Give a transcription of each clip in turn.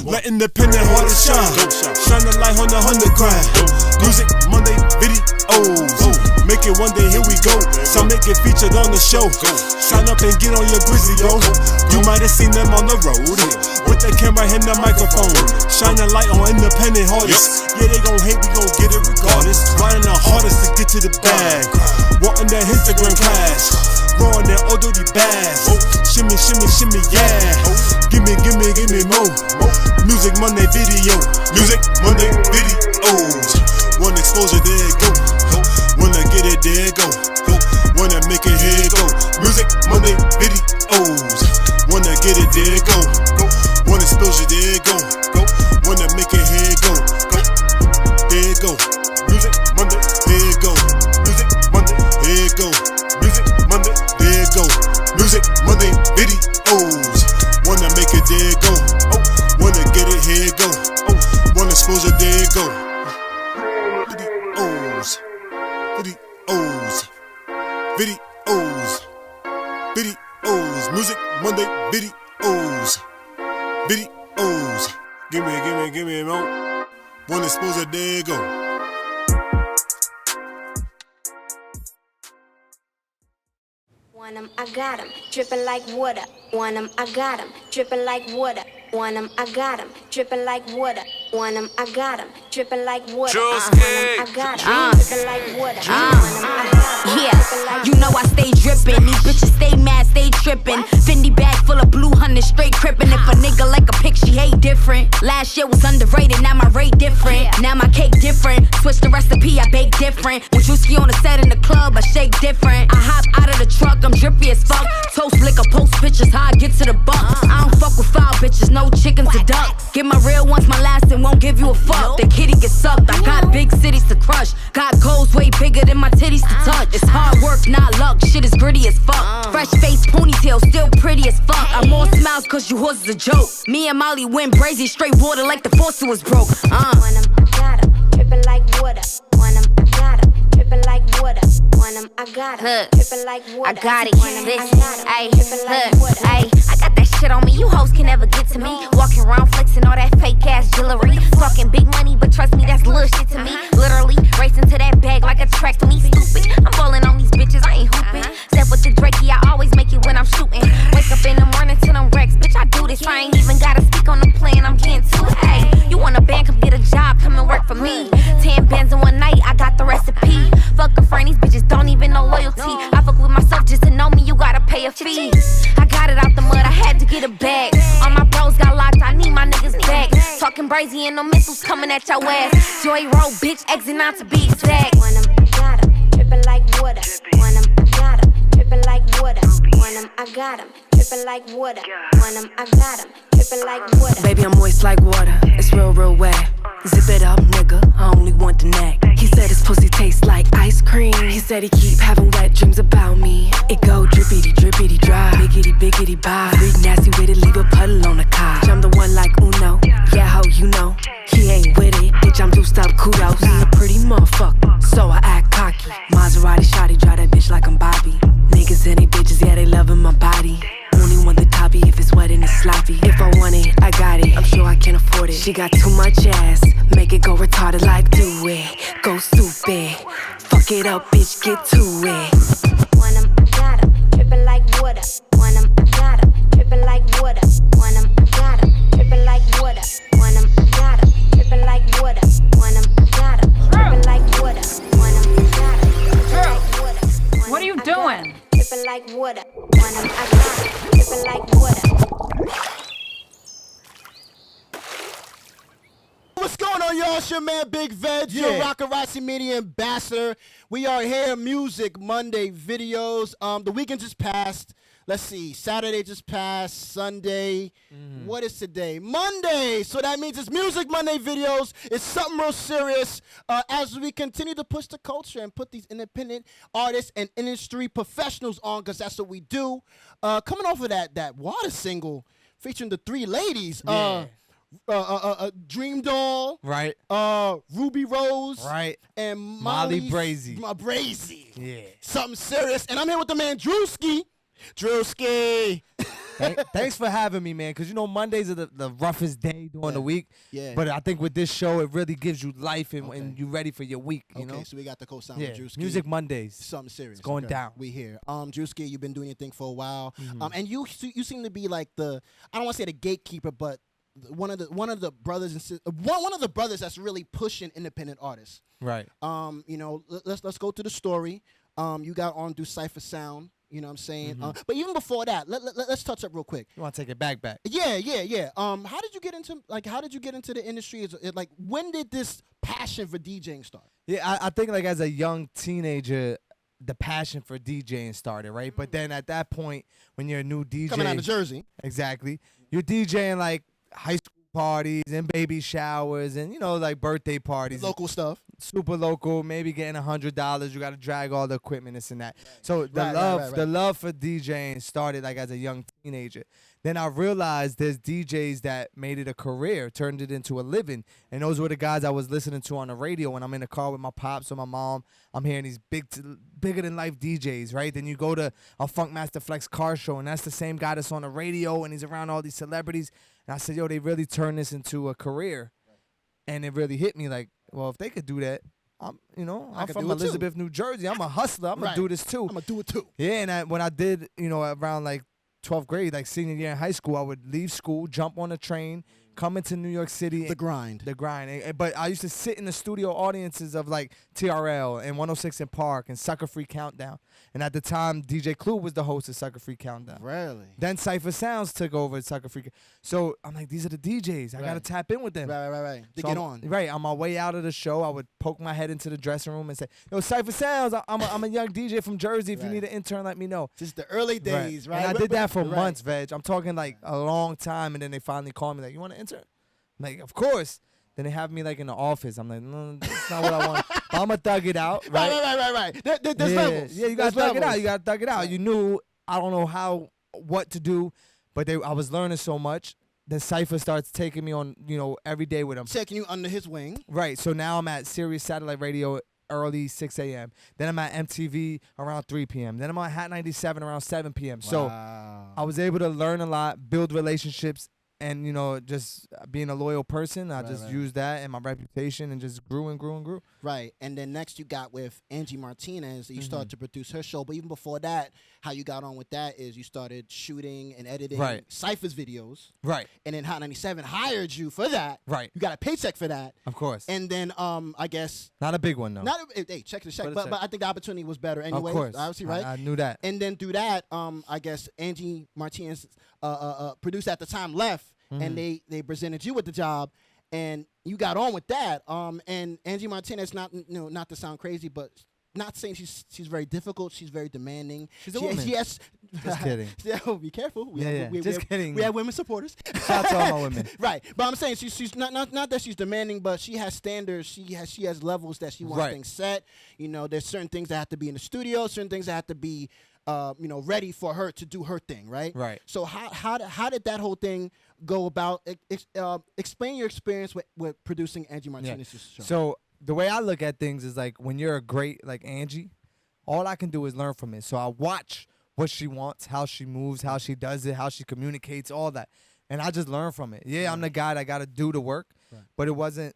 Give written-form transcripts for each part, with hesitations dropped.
Let independent artists shine. Shine the light on the underground. Music Monday videos. Make it one day, here we go. Some make it featured on the show. Sign up and get on your grizzly, yo. You might have seen them on the road with the camera and the microphone. Shine the light on independent artists. Yeah, they gon' hate, we gon' get it regardless. Riding the hardest to get to the bag. Wanting that Instagram class. Growing that old dirty bass. Shimmy, shimmy, shimmy, yeah. Give me more. Music Monday video. Music Monday videos. One exposure, there it go. Wanna get it, there it go. Wanna make it, here it go. Music Monday videos. Wanna get it, there it go. One exposure, there it go. Wanna make it, here it go. There it go. Music Monday, there it go. Music Monday, there it go. Music Monday, there it go. Music Monday videos. Wanna make it, there it go. Wanna get it, here it go. One exposure, there it go. Videos. Videos. Videos. Music Monday videos. Videos. Give me more. One exposure, there you go. Want 'em, I got 'em, dripping like water. Want 'em, I got 'em, dripping like water. Want 'em, I got 'em, dripping like water. Want 'em, I got 'em, dripping like water. Want 'em, I got 'em, dripping like water. Yeah, you know I stay drippin'. These bitches stay mad, stay trippin'. Fendi bag full of blue honey, straight crippin'. If a nigga like a pic, she hate different. Last year was underrated, now my rate different. Now my cake different. Switch the recipe, I bake different. With Drewski on the set in the club, I shake different. I hop out of the truck, I'm drippy as fuck. Toast liquor, post pictures, how I get to the bucks. I don't fuck with foul bitches, no chickens or ducks. Get my real ones, my last, and won't give you a fuck. The kitty gets sucked, I got big cities to crush. Got goals way bigger than my titties to touch. It's hard work, not luck, shit is gritty as fuck. Fresh face, ponytail, still pretty as fuck. I'm all smiles cause you horses a joke. Me and Molly went brazy, straight water like the faucet was broke. Want 'em, I got 'em, dripping like water. Want 'em, I got 'em, dripping like water. Want 'em, I got 'em, dripping like water. I got it, listen, ayy, look, ayy, I got that shit on me, you hoes can never get to me. Walking around flexing all that fake ass jewelry. Talking big money, but trust me, that's little shit to me. Literally, racing to that bag like a track to me, stupid. I'm balling on these bitches, I ain't hooping. Step with the Drakey, I always make it when I'm shooting. Wake up in the morning to them wrecks, bitch, I do this. I ain't even gotta speak on the plan, I'm getting to it. Ayy, you want a band, come get a job, come and work for me. 10 bands in one night, I got the recipe. Fuck a friend, these bitches don't even know loyalty. I fuck with myself just to know me, you gotta pay a fee. I got it out the mud, I had to get a bag. All my bros got locked, I need my niggas back. Talking brazy and no missiles coming at your ass. Joy roll, bitch, exit not to be exact. Want 'em, I got 'em, dripping like water. Want 'em, I got 'em, dripping like water. Want 'em, I got 'em, dripping like water. Want 'em, I got 'em, dripping like water. Baby, I'm moist like water, it's real, real wet. Zip it up, nigga, I only want the neck. He said his pussy tastes like ice cream. He said he keep having wet dreams about me. It go drippity, drippity, dry. Biggity, bye. Freak nasty with it, leave a puddle on the couch. I'm the one like Uno, yeah, ho, you know. He ain't with it, bitch, I'm juiced up, kudos. He a pretty motherfucker, so I act cocky. Maserati shawty, drive that bitch like I'm Bobby. Niggas and they bitches, yeah, they loving my body. Only want the toppy if it's wet and it's sloppy. If I want it, I got it, I'm sure I can afford it. She got too much ass, make it go retarded like do it. Go stupid, fuck it up, bitch, get to it. Want 'em, I got 'em, dripping like water. Want 'em, I got 'em, dripping like water. Want 'em, I got 'em, dripping like water. Want 'em, I got 'em, dripping like water. Want 'em, I got 'em, dripping like water. Want 'em, I got 'em, dripping like water. What are you doing? Dripping like water. Want 'em, I got 'em, dripping like water. What's going on, y'all? It's your man, Big Vegg, your Rockarazzi Media Ambassador. We are here, Music Monday videos. The weekend just passed. Let's see, Saturday just passed, Sunday. What is today? Monday! So that means it's Music Monday videos. It's something real serious as we continue to push the culture and put these independent artists and industry professionals on, because that's what we do. Coming off of that Water single featuring the three ladies. Dream Doll, right? Ruby Rose, right? And Molly Brazy. Brazy. Yeah. Something serious. And I'm here with the man Drewski. Thanks for having me, man. Because, Mondays are the roughest day during the week. Yeah. But I think with this show, it really gives you life and you're ready for your week, you know? So we got the co-sign with Drewski. Music Mondays. Something serious. It's going down. We here. Drewski, you've been doing your thing for a while. And you seem to be like I don't want to say the gatekeeper, but one of the brothers and one of the brothers that's really pushing independent artists. Right. Let's go to the story. You got on do Cypher Sound. You know what I'm saying? But even before that, let's touch up real quick. You want to take it back? Yeah. How did you get into the industry? When did this passion for DJing start? Yeah, I think as a young teenager, the passion for DJing started, right? But then at that point, when you're a new DJ, coming out of Jersey, exactly, you're DJing high school parties and baby showers and birthday parties, local stuff, super local. Maybe getting $100. You got to drag all the equipment, this and that. So the love for DJing started as a young teenager. Then I realized there's DJs that made it a career, turned it into a living, and those were the guys I was listening to on the radio when I'm in the car with my pops or my mom. I'm hearing these bigger than life DJs, right? Then you go to a Funkmaster Flex car show, and that's the same guy that's on the radio, and he's around all these celebrities. And I said, yo, they really turned this into a career, and it really hit me well, if they could do that, I'm from Elizabeth, New Jersey. I'm a hustler. I'm gonna do this too. I'm gonna do it too. Yeah, and when I did, around 12th grade, senior year in high school, I would leave school, jump on a train, come into New York City. The grind. But I used to sit in the studio audiences of TRL and 106 in Park and Sucker Free Countdown. And at the time, DJ Clue was the host of Sucker Free Countdown. Really? Then Cypher Sounds took over Sucker Free. So I'm these are the DJs. I got to tap in with them. Right. To get on. Right. On my way out of the show, I would poke my head into the dressing room and say, yo, Cypher Sounds, I'm a young DJ from Jersey. If you need an intern, let me know. Just the early days, right? And I did that for months, Veg. I'm talking a long time, and then they finally called me you want to intern? I'm of course. Then they have me in the office. I'm no, that's not what I want. But I'm going to thug it out, right? Right. There's levels. Yeah, you got to thug it out. You got to thug it out. You knew, I don't know what to do, but I was learning so much. Then Cypher starts taking me on, every day with him. Taking you under his wing. Right. So now I'm at Sirius Satellite Radio early 6 a.m. Then I'm at MTV around 3 p.m. Then I'm on Hat 97 around 7 p.m. Wow. So I was able to learn a lot, build relationships, and, just being a loyal person, I used that and my reputation and just grew and grew and grew. Right. And then next you got with Angie Martinez. You started to produce her show. But even before that, how you got on with that is you started shooting and editing Cypher's videos. Right. And then Hot 97 hired you for that. Right. You got a paycheck for that. Of course. And then I guess. Not a big one, though. Hey, check the check. But I think the opportunity was better anyway. Of course. Obviously, right? I knew that. And then through that, I guess Angie Martinez, producer at the time, left. And they presented you with the job, and you got on with that. And Angie Martinez, not to sound crazy, but not saying she's very difficult. She's very demanding. She's a woman. Yes. Just kidding. Be careful. Just kidding. We have women supporters. Shout out to all my women. Right. But I'm saying she's not that she's demanding, but she has standards. She has levels that she wants things set. There's certain things that have to be in the studio. Certain things that have to be ready for her to do her thing, right? Right. So how did that whole thing go about? Explain your experience with producing Angie Martinez's show. So the way I look at things is when you're a great Angie, all I can do is learn from it. So I watch what she wants, how she moves, how she does it, how she communicates, all that. And I just learn from it. Yeah, I'm the guy that got to do the work, but it wasn't,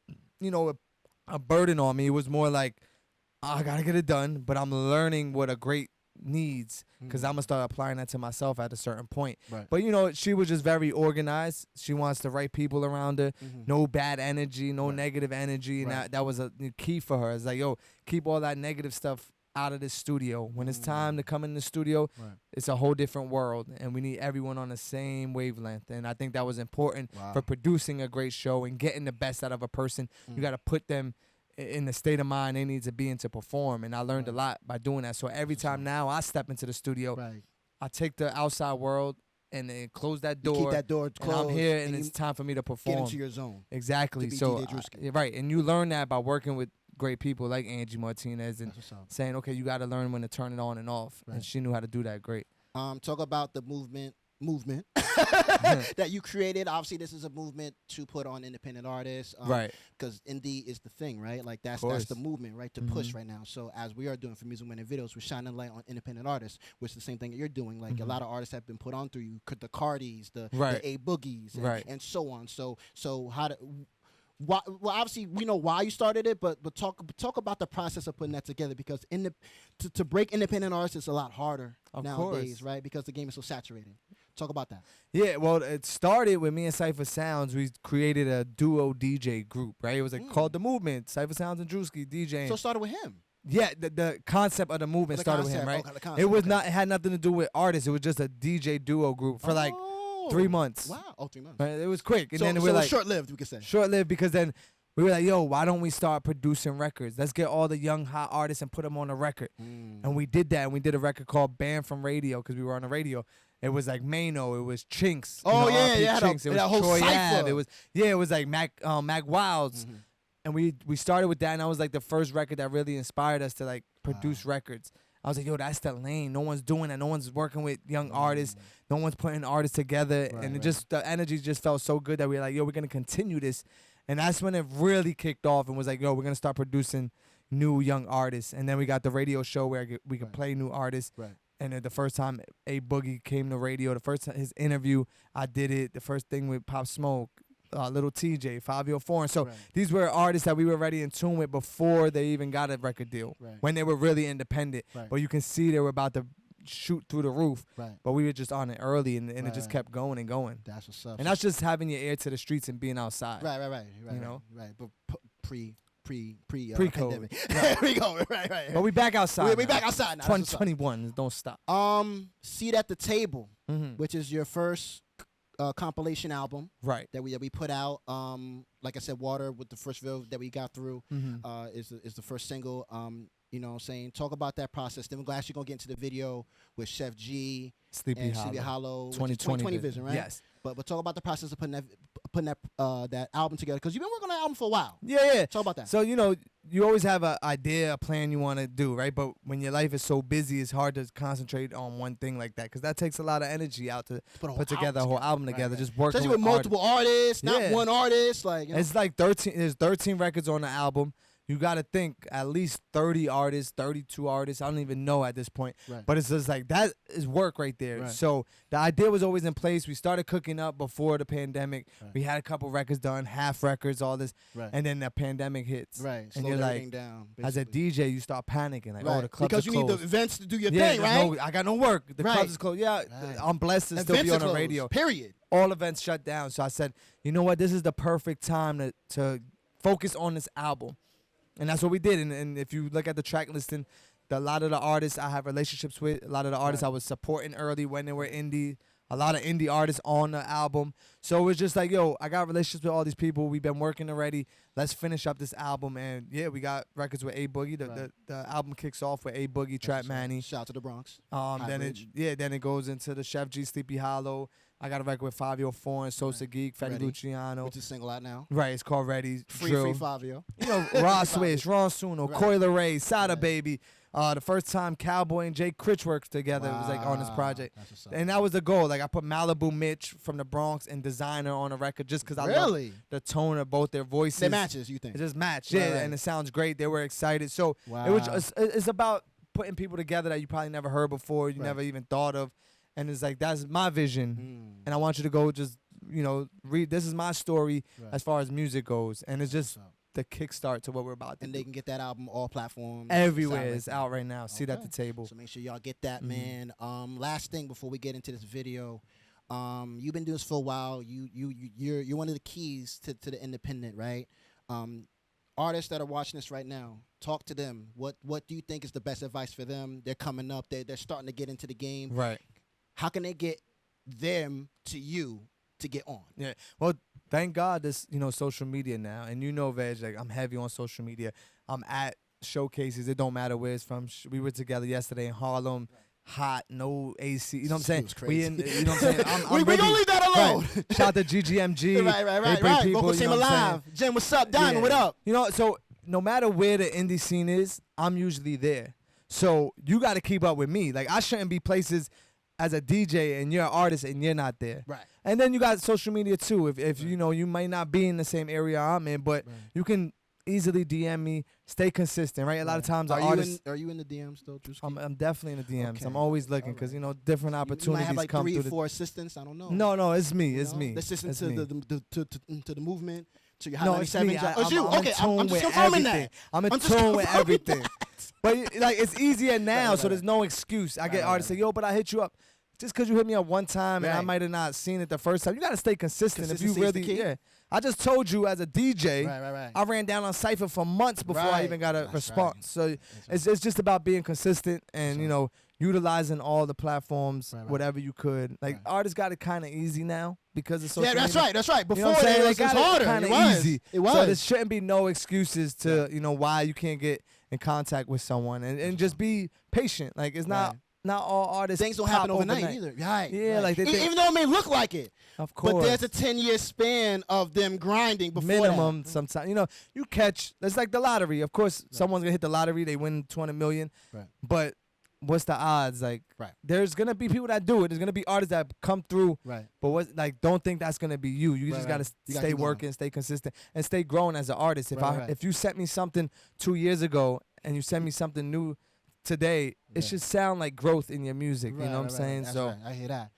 a burden on me. It was more I got to get it done, but I'm learning what a great needs because I'm going to start applying that to myself at a certain point. Right. But, she was just very organized. She wants the right people around her. No bad energy, no negative energy. And that was a key for her. It's yo, keep all that negative stuff out of the studio. When it's time to come in the studio, it's a whole different world, and we need everyone on the same wavelength. And I think that was important for producing a great show and getting the best out of a person. You got to put them in the state of mind they need to be in to perform, and I learned a lot by doing that. So every time now I step into the studio, I take the outside world and then close that door. You keep that door closed. And I'm here, and it's time for me to perform. Get into your zone. Exactly. So DJ Drewski. right, and you learn that by working with great people like Angie Martinez and saying, okay, you got to learn when to turn it on and off, and she knew how to do that great. Talk about the movement movement that you created. Obviously, this is a movement to put on independent artists, right? Because indie is the thing, right? Like that's the movement, right? To push right now. So as we are doing for Music Monday videos, we're shining light on independent artists, which is the same thing that you're doing. Like a lot of artists have been put on through you, the Cardis, the A Boogies, and so on. So how to well, obviously we know why you started it, but talk about the process of putting that together, because to break independent artists is a lot harder nowadays, right? Because the game is so saturated. Talk about that. Yeah, well, it started with me and Cypher Sounds. We created a duo DJ group, right? It was called The Movement, Cypher Sounds and Drewski DJing. So it stared with him. Yeah, the concept of the movement started with him, right? It was not. It had nothing to do with artists. It was just a DJ duo group for like 3 months. Wow. Oh, 3 months. Right? It was quick. And so, then so we were like short-lived, we could say. Short-lived, because then we were like, yo, why don't we start producing records? Let's get all the young hot artists and put them on a record. And we did that, and we did a record called Banned from Radio, because we were on the radio. It was like Mano, it was Chinks. Oh, you know, yeah, Chinks. It was whole Troy cypher. Ave. It was like Mac Wilds. And we started with that, and that was like the first record that really inspired us to like produce records. I was like, yo, that's the lane. No one's doing that. No one's working with young artists. No one's putting artists together. And it just, the energy just felt so good that we were like, yo, we're going to continue this. And that's when it really kicked off and was like, yo, we're going to start producing new young artists. And then we got the radio show where we could play new artists. And then the first time A Boogie came to radio, the first time his interview, I did it. The first thing with Pop Smoke, Little TJ, Fabio Foreign. So these were artists that we were already in tune with before they even got a record deal, when they were really independent. But you can see they were about to shoot through the roof. But we were just on it early, and it just kept going and going. That's what's up. And that's just having your ear to the streets and being outside. Right. You know? Right. But pre-COVID. Right. Right. But we back outside. We back outside now. 2021. Don't stop. Seat at the Table, which is your first compilation album, that we put out. Like I said, Water with the first video that we got through is the first single. You know what I'm saying? Talk about that process. Then we're actually going to get into the video with Chef G Sleepy Hollow 2020 vision, right? Yes. But talk about the process of putting that album together, because you've been working on that album for a while. Yeah. Talk about that. So, you know, you always have an idea, a plan you want to do, right? But when your life is so busy, it's hard to concentrate on one thing like that, because that takes a lot of energy out to put together a whole album together. Just working especially with multiple artists, not one artist. Like, you know. It's like 13. There's 13 records on the album. You got to think at least 30 artists, 32 artists. I don't even know at this point. But it's just like, that is work right there. So the idea was always in place. We started cooking up before the pandemic. We had a couple records done, half records, all this. And then the pandemic hits. And you're like, down, as a DJ, you start panicking. Like, oh, the clubs because are you closed. need the events to do your thing, right? I got no work. The clubs is closed. Yeah, I'm blessed to still be on the radio. Period. All events shut down. So I said, you know what? This is the perfect time to focus on this album. And that's what we did. And if you look at the track listing, a lot of the artists I have relationships with, a lot of the artists I was supporting early when they were indie, a lot of indie artists on the album. So it was just like, yo, I got relationships with all these people. We've been working already. Let's finish up this album. And yeah, we got records with A Boogie. The album kicks off with A Boogie, Trap Manny. Shout out to the Bronx. Then it goes into the Chef G, Sleepy Hollow. I got a record with Fabio Foreign, Sosa Geek, Fetty Luciano. Which is single out now. Right, it's called Ready. Free Fabio. You know, Ross Swish, Ron Suno, Coiler Ray, Sada Baby. The first time Cowboy and Jay Critch worked together, it was like on this project. And that was the goal. Like, I put Malibu Mitch from the Bronx and Designer on the record just because I love the tone of both their voices. It matches, you think? It just matched, and it sounds great. They were excited. So it's about putting people together that you probably never heard before, you never even thought of. And it's like, that's my vision. And I want you to go just, you know, read. This is my story as far as music goes. And it's just the kickstart to what we're about to do. And they can get that album all platforms. Everywhere. It's out right now. See it at the table. So make sure y'all get that, man. Last thing before we get into this video. You've been doing this for a while. You're one of the keys to the independent, right? Artists that are watching this right now, talk to them. What do you think is the best advice for them? They're coming up. They're starting to get into the game. Right. How can they get them to you to get on? Yeah. Well, thank God this, you know, social media now. And you know, Veg, like, I'm heavy on social media. I'm at showcases. It don't matter where it's from. We were together yesterday in Harlem. Hot, no AC. You know what I'm saying? We you know what I'm saying? I'm we don't leave that alone. Right. Shout out to GGMG. Right. People, Vocal Team Alive. Jen, what's up? Diamond, what up? You know, so no matter where the indie scene is, I'm usually there. So you got to keep up with me. Like, I shouldn't be places as a DJ and you're an artist and you're not there. Right. And then you got social media too. If you know, you might not be in the same area I'm in, but you can easily DM me. Stay consistent, right? A lot of times artists. Are you in the DMs still, Drewski? I'm definitely in the DMs. Okay. I'm always looking because different opportunities you might have like come 3 through. or 4 assistants. I don't know. No, it's me. It's me. The assistant to the movement. To your Hot No, 97 it's me. job. Oh, it's you. I'm Okay, in tune I'm just with confirming everything. that. I'm in I'm just tune with confirming everything. that. But like it's easier now, so there's no excuse. I get artists say, "Yo, but I hit you up." Just because you hit me up one time and I might have not seen it the first time, you got to stay consistent. If you really, I just told you as a DJ, I ran down on Cypher for months before I even got a response. So it's just about being consistent and, utilizing all the platforms, whatever you could. Like, artists got it kind of easy now because of social media. That's right. Before they it was harder. Kind of easy. It was. So there shouldn't be no excuses to, why you can't get in contact with someone. And just be patient. Like, it's not all artists. Things don't happen overnight either. Right. Yeah, like even though it may look like it. Of course. But there's a 10-year span of them grinding before minimum that. Sometimes. You catch. It's like the lottery. Of course, someone's gonna hit the lottery. They win $20 million. Right. But what's the odds? Like, there's gonna be people that do it. There's gonna be artists that come through. Right. But don't think that's gonna be you. You just gotta stay working, stay consistent, and stay growing as an artist. If you sent me something 2 years ago and you send me something new today, it should sound like growth in your music. You know what I'm saying? So I hear that.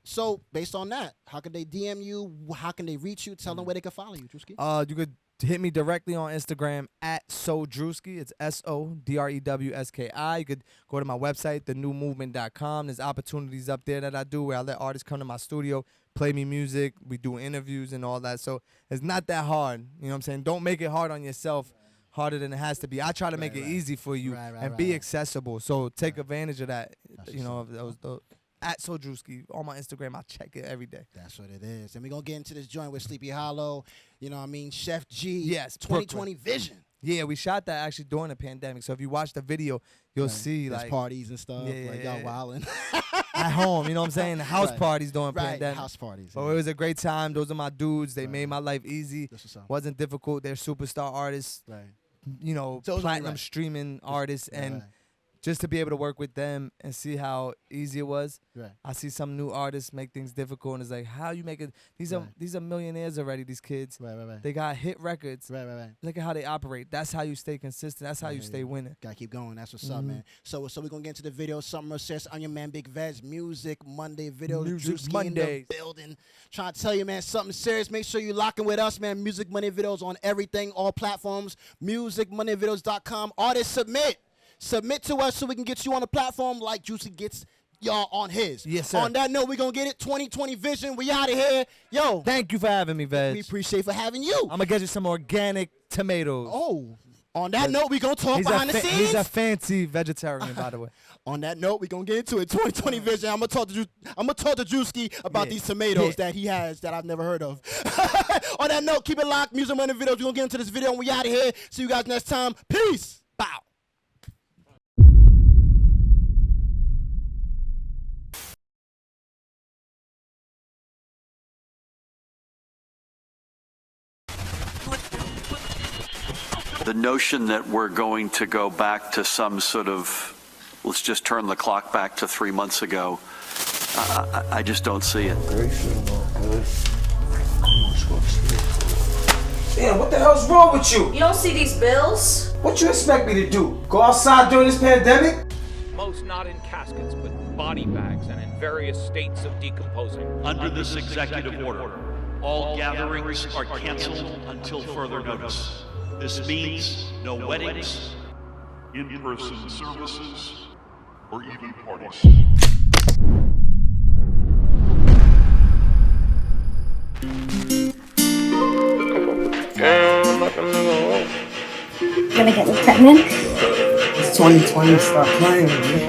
So based on that, how can they DM you? How can they reach you? Tell them where they can follow you, Drewski. You could hit me directly on Instagram at SoDrewski. It's SoDrewski. You could go to my website, thenewmovement.com. There's opportunities up there that I do where I let artists come to my studio, play me music. We do interviews and all that. So it's not that hard. You know what I'm saying? Don't make it hard on yourself. Harder than it has to be. I try to make it easy for you and be accessible. So take advantage of that. At SoDrewski on my Instagram. I check it every day. That's what it is. And we're going to get into this joint with Sleepy Hollow. Chef G. Yes. 2020 Vision. Yeah, we shot that actually during the pandemic. So if you watch the video, you'll see there's parties and stuff. Y'all wilding. At home, you know what I'm saying? The house parties during pandemic. House parties. But it was a great time. Those are my dudes. They made my life easy. Wasn't difficult. They're superstar artists. Platinum streaming artists, and just to be able to work with them and see how easy it was. I see some new artists make things difficult, and it's like, how you make it? These are millionaires already. These kids, they got hit records. Look at how they operate. That's how you stay consistent. That's how you stay winning. Gotta keep going. That's what's up, man. So we're gonna get into the video. Something says, I'm your man, Big Vegg. Music Monday video. Music Monday in the building. Trying to tell you, man, something serious. Make sure you're locking with us, man. Music Monday videos on everything, all platforms. MusicMondayVideos.com. Artists submit. Submit to us so we can get you on the platform like Juicy gets y'all on his. Yes, sir. On that note, we're going to get it. 2020 Vision. We out of here. Yo. Thank you for having me, Veg. We appreciate for having you. I'm going to get you some organic tomatoes. Oh. On that note, we're going to talk behind the scenes. He's a fancy vegetarian, by the way. On that note, we're going to get into it. 2020 Vision. I'm going to talk to Drewski about these tomatoes that he has that I've never heard of. On that note, keep it locked. Music Monday videos. We're going to get into this video and we out of here. See you guys next time. Peace. Bow. The notion that we're going to go back to some sort of, let's just turn the clock back to 3 months ago, I just don't see it. Damn, what the hell's wrong with you? You don't see these bills? What you expect me to do? Go outside during this pandemic? Most not in caskets, but body bags and in various states of decomposing. Under this executive order, all gatherings are canceled until further notice. This means no weddings, in-person services, or even parties. Gonna get me pregnant? It's 2020, stop playing with me.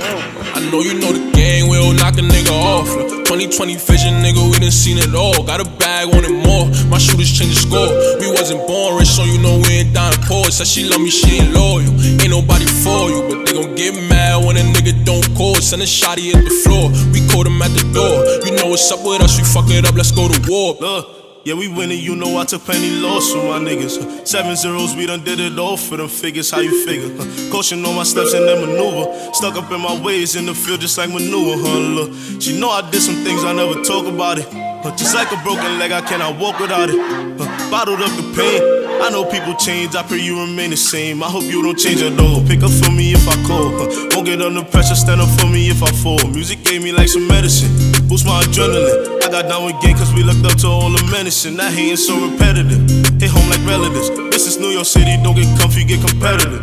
I know you know the game, we'll knock a nigga off. 2020 vision, nigga, we done seen it all. Got a bag, wanted more, my shooters change the score. We wasn't born rich, so you know we ain't dying poor. Said she love me, she ain't loyal, ain't nobody for you. But they gon' get mad when a nigga don't call. Send a shotty at the floor, we caught him at the door. You know what's up with us, we fuck it up, let's go to war. Yeah, we winning, you know I took plenty loss from my niggas. 7 zeros, we done did it all for them figures, how you figure? Caution on my steps and that maneuver. Stuck up in my ways in the field just like manure, Look, she know I did some things, I never talk about it. Just like a broken leg, I cannot walk without it. Bottled up the pain, I know people change, I pray you remain the same. I hope you don't change at all. Pick up for me if I call, won't get under pressure, stand up for me if I fall. Music gave me like some medicine, boost my adrenaline. I got down with gang cause we looked up to all the menacing. That hating so repetitive, hit home like relatives. This is New York City, don't get comfy, get competitive.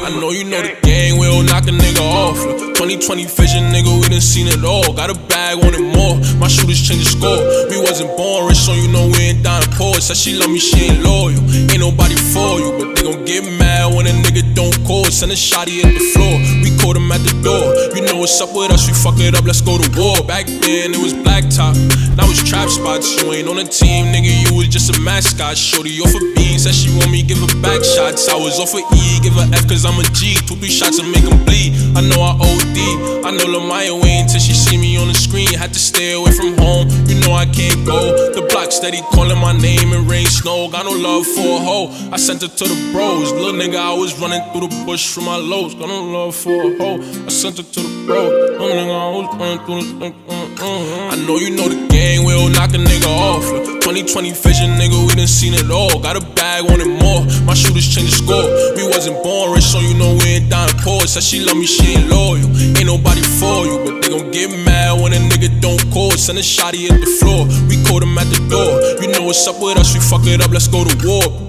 I know you know the gang will knock a nigga off. 2020 vision, nigga, we done seen it all. Got a bag, wanted more. My shooters change the score. We wasn't born rich, so you know we ain't dying poor. Said she love me, she ain't loyal. Ain't nobody for you, but they gon' get mad when a nigga don't call. Send a shotty at the floor. We caught him at the door. You know what's up with us, we fuck it up, let's go to war. Back then it was blacktop, now it's trap spots. You ain't on the team, nigga, you was just a mascot. Shorty off a bean, said she want me, give her back shots. I was off a E, give her F cause I'm a G. 2-3 shots and make them bleed. I know I OD, I know Lamaya waiting till she see me on the screen. Had to stay away from home, you know I can't go. The block steady calling my name and rain snow. Got no love for a hoe, I sent her to the bros. Little nigga, I was running through the bush from my lows. Got no love for a hoe, I sent her to the bros. Little nigga, I was running through the I know you know the gang will knock a nigga off. 2020 vision, nigga, we done seen it all. Got a bag, wanted more. My shooters change the score. We wasn't born rich, so you know we ain't dying poor. Said she love me, she ain't loyal. Ain't nobody for you, but they gon' get mad when a nigga don't call. Send a shotty at the floor. We caught him at the door. You know what's up with us, we fuck it up, let's go to war.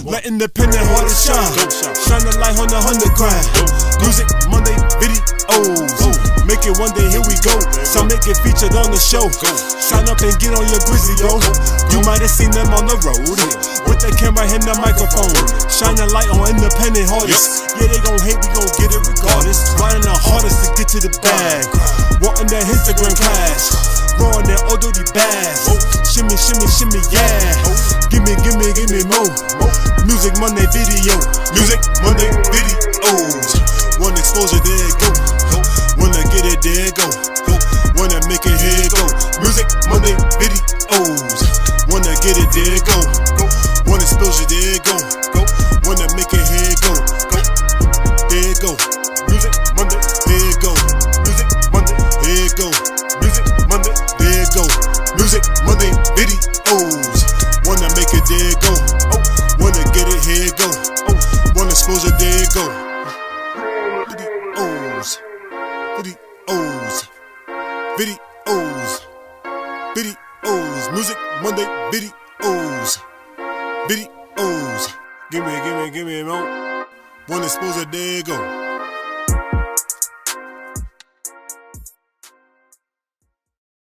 Let independent artists shine. Shine the light on the underground. Music Monday videos. Make it one day, here we go. Some make it featured on the show. Sign up and get on your grizzly, yo. You might have seen them on the road with the camera and the microphone. Shine the light on independent artists. Yeah, they gon' hate, we gon' get it regardless. Riding the hardest to get to the bag. Wanting that Instagram cash. Throwing that old dirty bags. Shimmy, shimmy, shimmy, yeah. Give me more. Music Monday video. Music Monday videos. One exposure, there it go. Wanna get it, there it go. Wanna make it, here it go. Music Monday videos. Wanna get it, there it go. One exposure, there it go. Wanna make it, here it go. There it go. Music Monday, here it go. Music Monday, here it go. Music Monday, there it go. Music Monday videos. Wanna make it, there it go. Wanna get it, here it go. One exposure, there it go. Videos, videos, videos. Music Monday videos, videos. Give me more. One exposure, there it go.